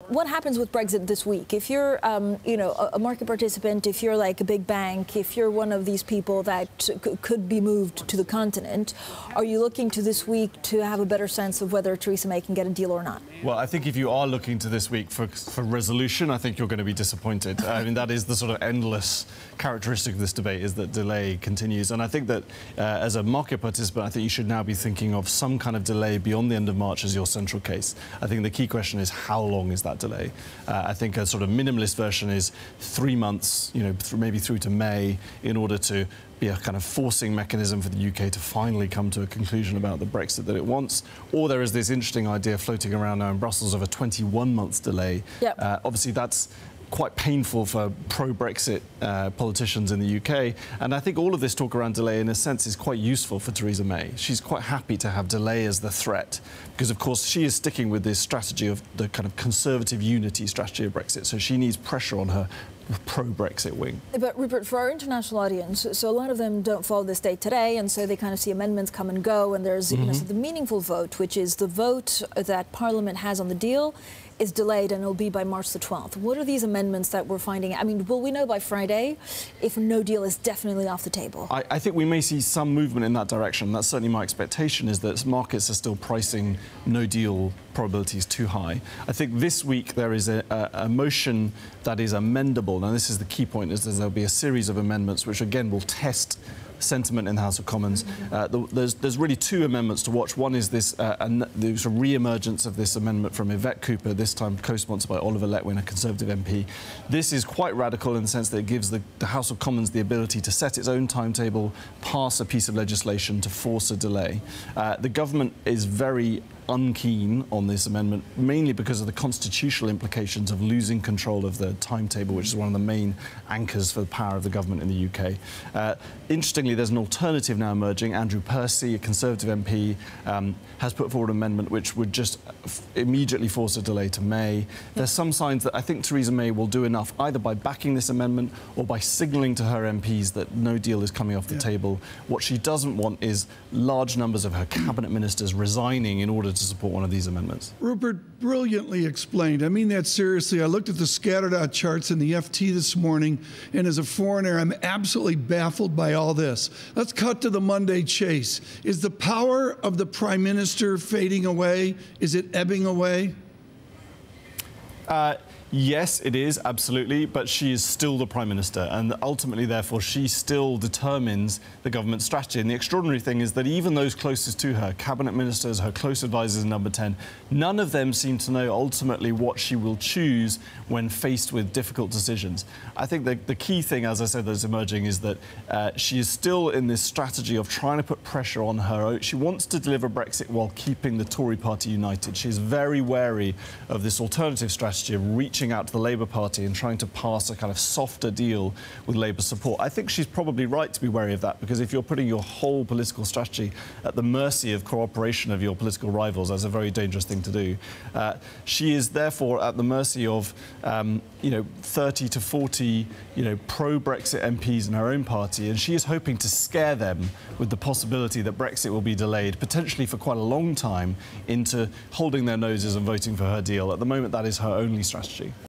what happens with Brexit this week? If you're, a market participant, if you're like a big bank, if you're one of these people that could be moved to the continent, are you looking to this week to have a better sense of whether Theresa May can get a deal or not? Well, I think if you are looking to this week for resolution, I think you're going to be disappointed. I mean, that is the sort of endless characteristic of this debate, is that delay continues. And I think that as a market participant, I think you should now be thinking of some kind of delay beyond the end of March as your central case. I think the key question is, how long is that delay? I think a sort of minimalist version is 3 months, maybe through to May, in order to be a kind of forcing mechanism for the UK to finally come to a conclusion about the Brexit that it wants. Or there is this interesting idea floating around now in Brussels of a 21-month delay. Yep. Obviously, that's quite painful for pro-Brexit politicians in the UK. And I think all of this talk around delay, in a sense, is quite useful for Theresa May. She's quite happy to have delay as the threat, because, of course, she is sticking with this strategy of the kind of conservative unity strategy of Brexit. So she needs pressure on her pro-Brexit wing. But Rupert, for our international audience, so a lot of them don't follow this date today, and so they kind of see amendments come and go, and there's so the meaningful vote, which is the vote that Parliament has on the deal, is delayed, and it'll be by March the 12th. What are these amendments that we're finding? I mean, will we know by Friday if no deal is definitely off the table? I think we may see some movement in that direction. That's certainly my expectation, is that markets are still pricing no deal probabilities too high. I think this week there is a motion that is amendable. Now, this is the key point, is that there'll be a series of amendments which, again, will test sentiment in the House of Commons. There's really two amendments to watch. One is this the sort of re-emergence of this amendment from Yvette Cooper, this time co-sponsored by Oliver Letwin, a Conservative MP. This is quite radical in the sense that it gives the House of Commons the ability to set its own timetable, pass a piece of legislation to force a delay. The government is very unkeen on this amendment, mainly because of the constitutional implications of losing control of the timetable, which is one of the main anchors for the power of the government in the UK. Interestingly, there's an alternative now emerging. Andrew Percy, a Conservative MP, has put forward an amendment which would just immediately force a delay to May. There's some signs that I think Theresa May will do enough, either by backing this amendment or by signalling to her MPs that no deal is coming off the table. What she doesn't want is large numbers of her cabinet ministers resigning in order to support one of these amendments. Rupert, brilliantly explained. I mean that seriously. I looked at the scattered out charts in the FT this morning, and as a foreigner, I'm absolutely baffled by all this. Let's cut to the Monday chase. Is the power of the Prime Minister fading away? Is it ebbing away? Yes, it is, absolutely, but she is still the Prime Minister, and ultimately, therefore, she still determines the government strategy. And the extraordinary thing is that even those closest to her, cabinet ministers, her close advisors in Number 10, none of them seem to know ultimately what she will choose when faced with difficult decisions. I think the key thing, as I said, that's emerging is that she is still in this strategy of trying to put pressure on her. She wants to deliver Brexit while keeping the Tory party united. She is very wary of this alternative strategy of reaching out to the Labour Party and trying to pass a kind of softer deal with Labour support. I think she's probably right to be wary of that, because if you're putting your whole political strategy at the mercy of cooperation of your political rivals, that's a very dangerous thing to do. She is therefore at the mercy of 30 to 40 pro-Brexit MPs in her own party, and she is hoping to scare them with the possibility that Brexit will be delayed, potentially for quite a long time, into holding their noses and voting for her deal. At the moment, that is her only strategy.